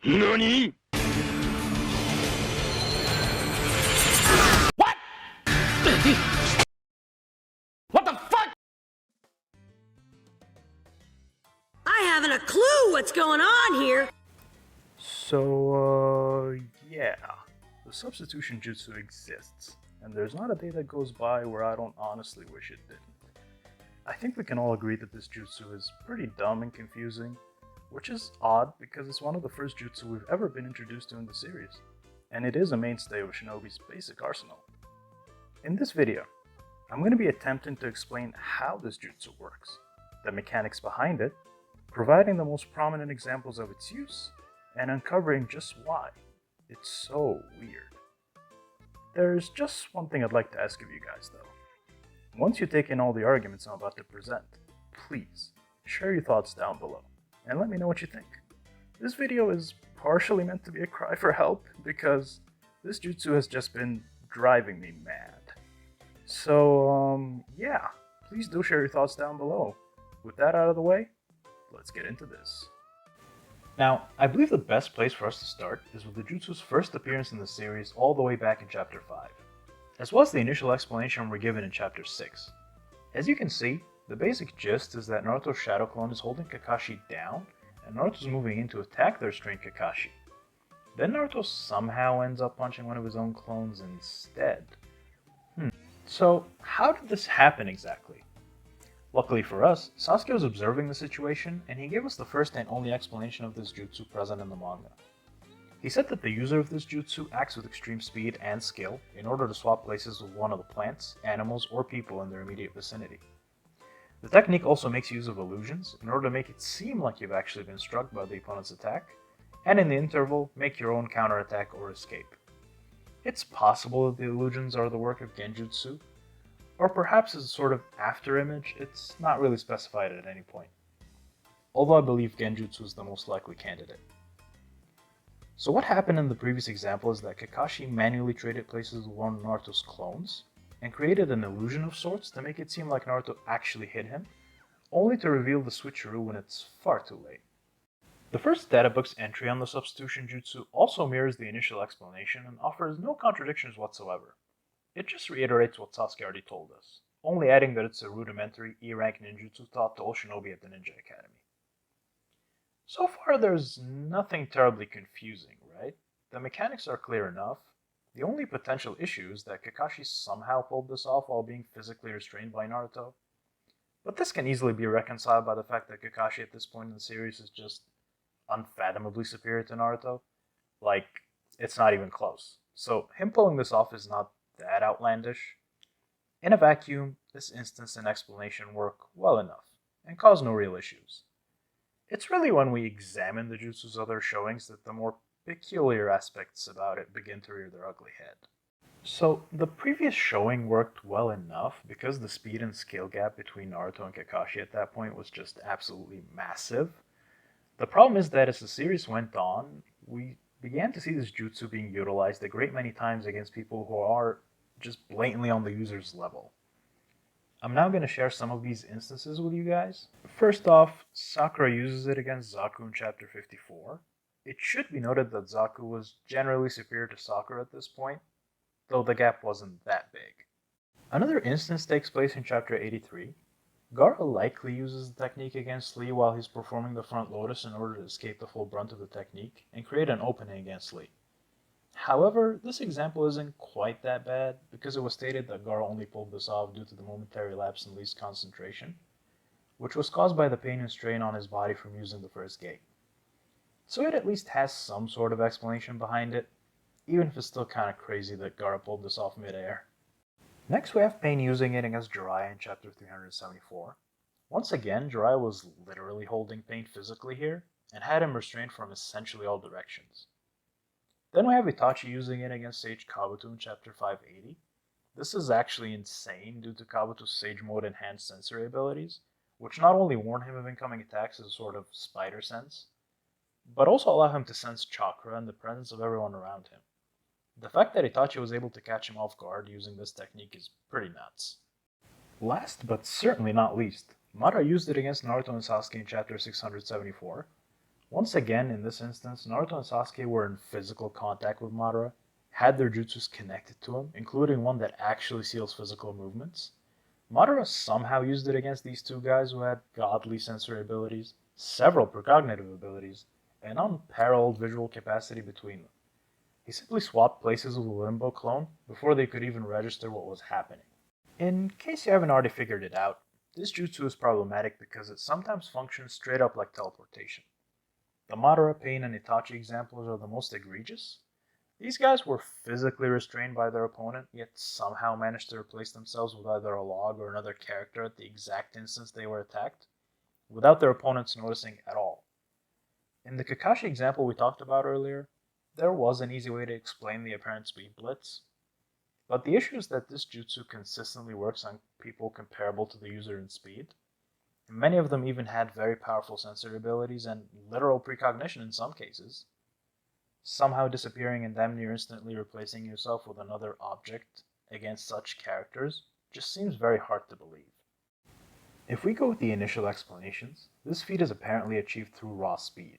NANI?! What?! What the fuck?! I haven't a clue what's going on here. So, yeah. The Substitution Jutsu exists, and there's not a day that goes by where I don't honestly wish it didn't. I think we can all agree that this jutsu is pretty dumb and confusing, which is odd because it's one of the first jutsu we've ever been introduced to in the series, and it is a mainstay of Shinobi's basic arsenal. In this video, I'm going to be attempting to explain how this jutsu works, the mechanics behind it, providing the most prominent examples of its use, and uncovering just why it's so weird. There's just one thing I'd like to ask of you guys though. Once you take in all the arguments I'm about to present, please share your thoughts down below and let me know what you think. This video is partially meant to be a cry for help because this jutsu has just been driving me mad. So, yeah, please do share your thoughts down below. With that out of the way, let's get into this. Now, I believe the best place for us to start is with the jutsu's first appearance in the series all the way back in Chapter 5, as well as the initial explanation we're given in Chapter 6. As you can see, the basic gist is that Naruto's shadow clone is holding Kakashi down, and Naruto's moving in to attack the restrained Kakashi. Then Naruto somehow ends up punching one of his own clones instead. So, how did this happen exactly? Luckily for us, Sasuke was observing the situation, and he gave us the first and only explanation of this jutsu present in the manga. He said that the user of this jutsu acts with extreme speed and skill in order to swap places with one of the plants, animals, or people in their immediate vicinity. The technique also makes use of illusions in order to make it seem like you've actually been struck by the opponent's attack, and in the interval, make your own counterattack or escape. It's possible that the illusions are the work of Genjutsu, or perhaps as a sort of after-image. It's not really specified at any point, although I believe Genjutsu is the most likely candidate. So what happened in the previous example is that Kakashi manually traded places with one of Naruto's clones, and created an illusion of sorts to make it seem like Naruto actually hit him, only to reveal the switcheroo when it's far too late. The first databook's entry on the Substitution Jutsu also mirrors the initial explanation and offers no contradictions whatsoever. It just reiterates what Sasuke already told us, only adding that it's a rudimentary E-rank ninjutsu taught to all shinobi at the Ninja Academy. So far there's nothing terribly confusing, right? The mechanics are clear enough. The only potential issue is that Kakashi somehow pulled this off while being physically restrained by Naruto. But this can easily be reconciled by the fact that Kakashi at this point in the series is just unfathomably superior to Naruto. Like, it's not even close. So him pulling this off is not that outlandish. In a vacuum, this instance and explanation work well enough, and cause no real issues. It's really when we examine the jutsu's other showings that the more peculiar aspects about it begin to rear their ugly head. So, the previous showing worked well enough because the speed and skill gap between Naruto and Kakashi at that point was just absolutely massive. The problem is that as the series went on, we began to see this jutsu being utilized a great many times against people who are just blatantly on the user's level. I'm now going to share some of these instances with you guys. First off, Sakura uses it against Zaku in Chapter 54. It should be noted that Zaku was generally superior to Sakura at this point, though the gap wasn't that big. Another instance takes place in Chapter 83. Gaara likely uses the technique against Lee while he's performing the front lotus in order to escape the full brunt of the technique and create an opening against Lee. However, this example isn't quite that bad because it was stated that Gaara only pulled this off due to the momentary lapse in Lee's concentration, which was caused by the pain and strain on his body from using the first gate. So it at least has some sort of explanation behind it, even if it's still kinda crazy that Gaara pulled this off mid-air. Next we have Pain using it against Jiraiya in Chapter 374. Once again, Jiraiya was literally holding Pain physically here, and had him restrained from essentially all directions. Then we have Itachi using it against Sage Kabuto in Chapter 580. This is actually insane due to Kabuto's Sage Mode enhanced sensory abilities, which not only warn him of incoming attacks as a sort of spider sense, but also allow him to sense chakra and the presence of everyone around him. The fact that Itachi was able to catch him off guard using this technique is pretty nuts. Last but certainly not least, Madara used it against Naruto and Sasuke in chapter 674. Once again, in this instance, Naruto and Sasuke were in physical contact with Madara, had their jutsus connected to him, including one that actually seals physical movements. Madara somehow used it against these two guys who had godly sensory abilities, several precognitive abilities, and unparalleled visual capacity between them. He simply swapped places with a Limbo clone before they could even register what was happening. In case you haven't already figured it out, this jutsu is problematic because it sometimes functions straight up like teleportation. The Madara, Pain, and Itachi examples are the most egregious. These guys were physically restrained by their opponent, yet somehow managed to replace themselves with either a log or another character at the exact instance they were attacked, without their opponents noticing at all. In the Kakashi example we talked about earlier, there was an easy way to explain the apparent speed blitz, but the issue is that this jutsu consistently works on people comparable to the user in speed. Many of them even had very powerful sensory abilities and literal precognition in some cases. Somehow disappearing and damn near instantly replacing yourself with another object against such characters just seems very hard to believe. If we go with the initial explanations, this feat is apparently achieved through raw speed.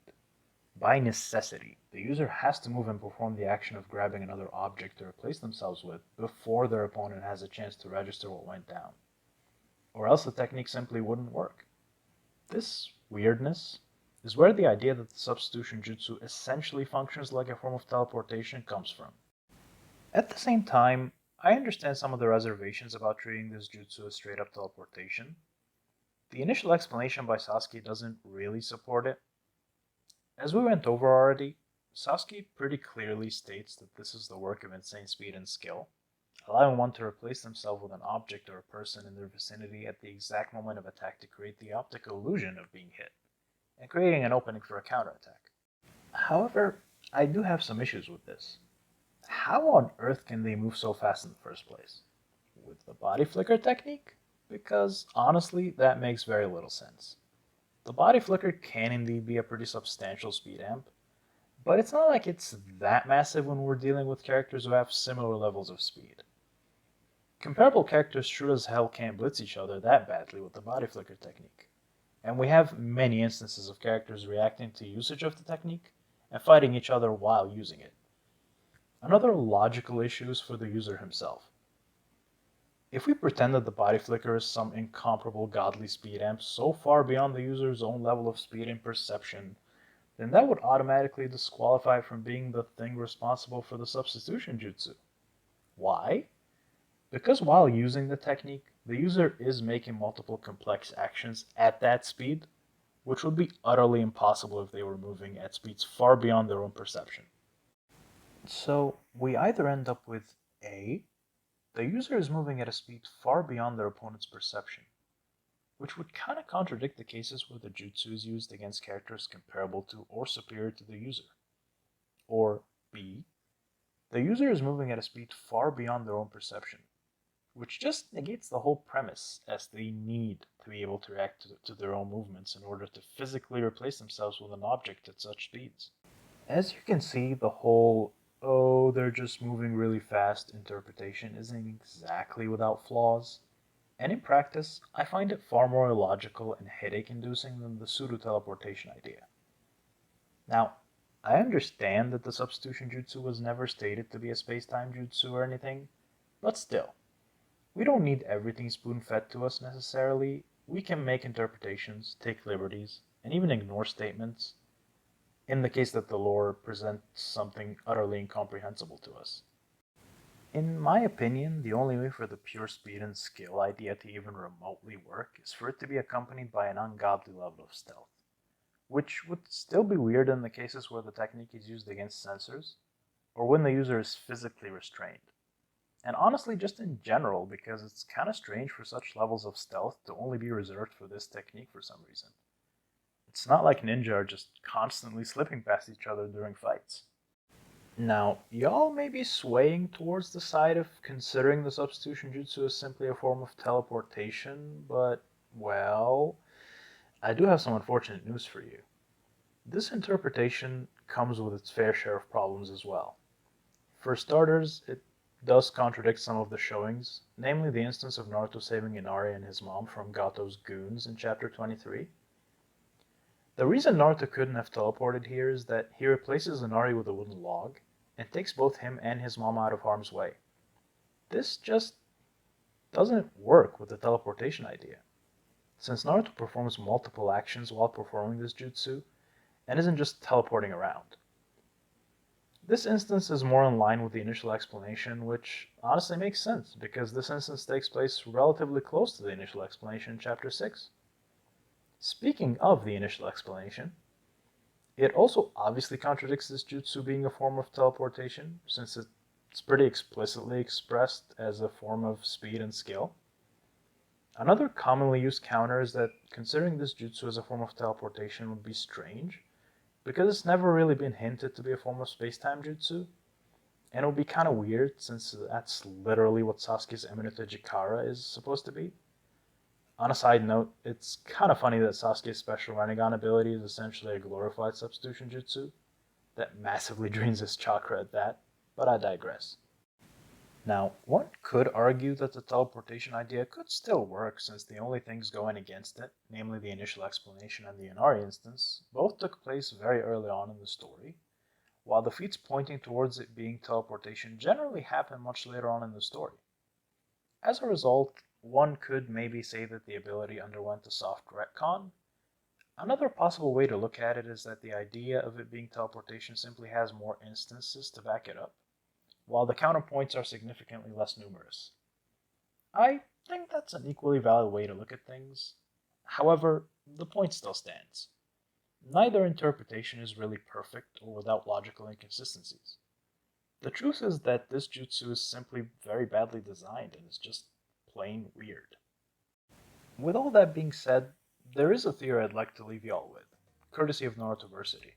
By necessity, the user has to move and perform the action of grabbing another object to replace themselves with before their opponent has a chance to register what went down, or else the technique simply wouldn't work. This weirdness is where the idea that the Substitution Jutsu essentially functions like a form of teleportation comes from. At the same time, I understand some of the reservations about treating this jutsu as straight up teleportation. The initial explanation by Sasuke doesn't really support it. As we went over already, Sasuke pretty clearly states that this is the work of insane speed and skill, allowing one to replace themselves with an object or a person in their vicinity at the exact moment of attack to create the optical illusion of being hit, and creating an opening for a counterattack. However, I do have some issues with this. How on earth can they move so fast in the first place? With the body flicker technique? Because honestly, that makes very little sense. The body flicker can indeed be a pretty substantial speed amp, but it's not like it's that massive when we're dealing with characters who have similar levels of speed. Comparable characters sure as hell can't blitz each other that badly with the body flicker technique, and we have many instances of characters reacting to usage of the technique and fighting each other while using it. Another logical issue is for the user himself. If we pretend that the body flicker is some incomparable godly speed amp so far beyond the user's own level of speed and perception, then that would automatically disqualify from being the thing responsible for the Substitution Jutsu. Why? Because while using the technique, the user is making multiple complex actions at that speed, which would be utterly impossible if they were moving at speeds far beyond their own perception. So we either end up with A, the user is moving at a speed far beyond their opponent's perception, which would kind of contradict the cases where the jutsu is used against characters comparable to or superior to the user. Or B, the user is moving at a speed far beyond their own perception, which just negates the whole premise, as they need to be able to react to their own movements in order to physically replace themselves with an object at such speeds. As you can see, the whole "oh, they're just moving really fast" interpretation isn't exactly without flaws, and in practice, I find it far more illogical and headache-inducing than the pseudo-teleportation idea. Now, I understand that the Substitution Jutsu was never stated to be a space-time jutsu or anything, but still, we don't need everything spoon-fed to us necessarily. We can make interpretations, take liberties, and even ignore statements, in the case that the lore presents something utterly incomprehensible to us. In my opinion, the only way for the pure speed and skill idea to even remotely work is for it to be accompanied by an ungodly level of stealth, which would still be weird in the cases where the technique is used against sensors, or when the user is physically restrained. And honestly, just in general, because it's kind of strange for such levels of stealth to only be reserved for this technique for some reason. It's not like ninja are just constantly slipping past each other during fights. Now, y'all may be swaying towards the side of considering the Substitution Jutsu as simply a form of teleportation, but, well, I do have some unfortunate news for you. This interpretation comes with its fair share of problems as well. For starters, it does contradict some of the showings, namely the instance of Naruto saving Inari and his mom from Gato's goons in chapter 23. The reason Naruto couldn't have teleported here is that he replaces Inari with a wooden log and takes both him and his mom out of harm's way. This just doesn't work with the teleportation idea, since Naruto performs multiple actions while performing this jutsu and isn't just teleporting around. This instance is more in line with the initial explanation, which honestly makes sense because this instance takes place relatively close to the initial explanation in chapter 6. Speaking of the initial explanation, it also obviously contradicts this jutsu being a form of teleportation, since it's pretty explicitly expressed as a form of speed and skill. Another commonly used counter is that considering this jutsu as a form of teleportation would be strange, because it's never really been hinted to be a form of space-time jutsu, and it would be kind of weird since that's literally what Sasuke's Eminente Jikara is supposed to be. On a side note, it's kind of funny that Sasuke's special Rinnegan ability is essentially a glorified substitution jutsu that massively drains his chakra at that, but I digress. Now, one could argue that the teleportation idea could still work since the only things going against it, namely the initial explanation and the Inari instance, both took place very early on in the story, while the feats pointing towards it being teleportation generally happen much later on in the story. As a result, one could maybe say that the ability underwent a soft retcon. Another possible way to look at it is that the idea of it being teleportation simply has more instances to back it up, while the counterpoints are significantly less numerous. I think that's an equally valid way to look at things. However, the point still stands. Neither interpretation is really perfect or without logical inconsistencies. The truth is that this jutsu is simply very badly designed and is just plain weird. With all that being said, there is a theory I'd like to leave y'all with, courtesy of Narutoversity.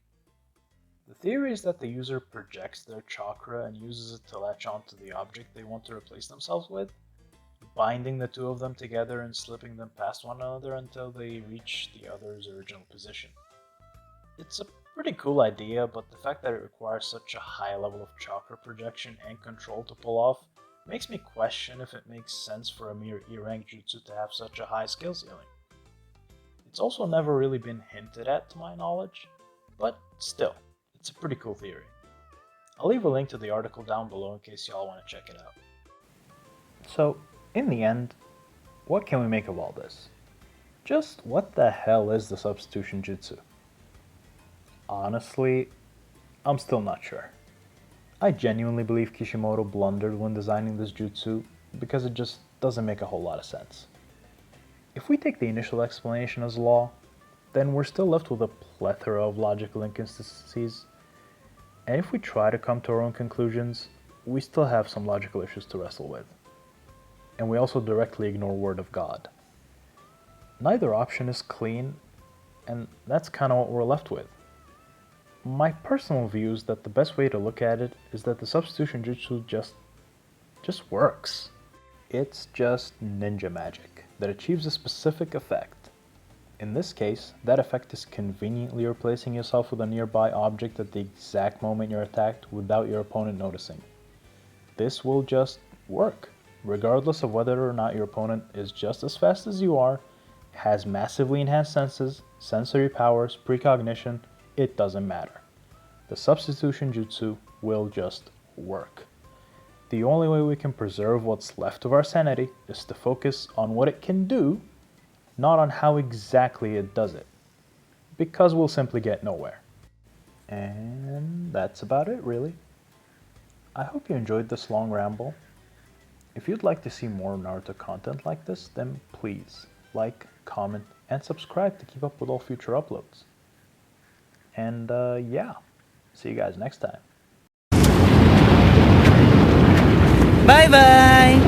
The theory is that the user projects their chakra and uses it to latch onto the object they want to replace themselves with, binding the two of them together and slipping them past one another until they reach the other's original position. It's a pretty cool idea, but the fact that it requires such a high level of chakra projection and control to pull off makes me question if it makes sense for a mere E-rank jutsu to have such a high skill ceiling. It's also never really been hinted at to my knowledge, but still, it's a pretty cool theory. I'll leave a link to the article down below in case y'all want to check it out. So, in the end, what can we make of all this? Just what the hell is the Substitution Jutsu? Honestly, I'm still not sure. I genuinely believe Kishimoto blundered when designing this jutsu because it just doesn't make a whole lot of sense. If we take the initial explanation as law, then we're still left with a plethora of logical inconsistencies, and if we try to come to our own conclusions, we still have some logical issues to wrestle with. And we also directly ignore Word of God. Neither option is clean, and that's kind of what we're left with. My personal view is that the best way to look at it is that the Substitution Jutsu just works. It's just ninja magic that achieves a specific effect. In this case, that effect is conveniently replacing yourself with a nearby object at the exact moment you're attacked without your opponent noticing. This will just work, regardless of whether or not your opponent is just as fast as you are, has massively enhanced senses, sensory powers, precognition. It doesn't matter. The Substitution Jutsu will just work. The only way we can preserve what's left of our sanity is to focus on what it can do, not on how exactly it does it, because we'll simply get nowhere. And that's about it, really. I hope you enjoyed this long ramble. If you'd like to see more Naruto content like this, then please like, comment, and subscribe to keep up with all future uploads. And yeah, see you guys next time. Bye bye!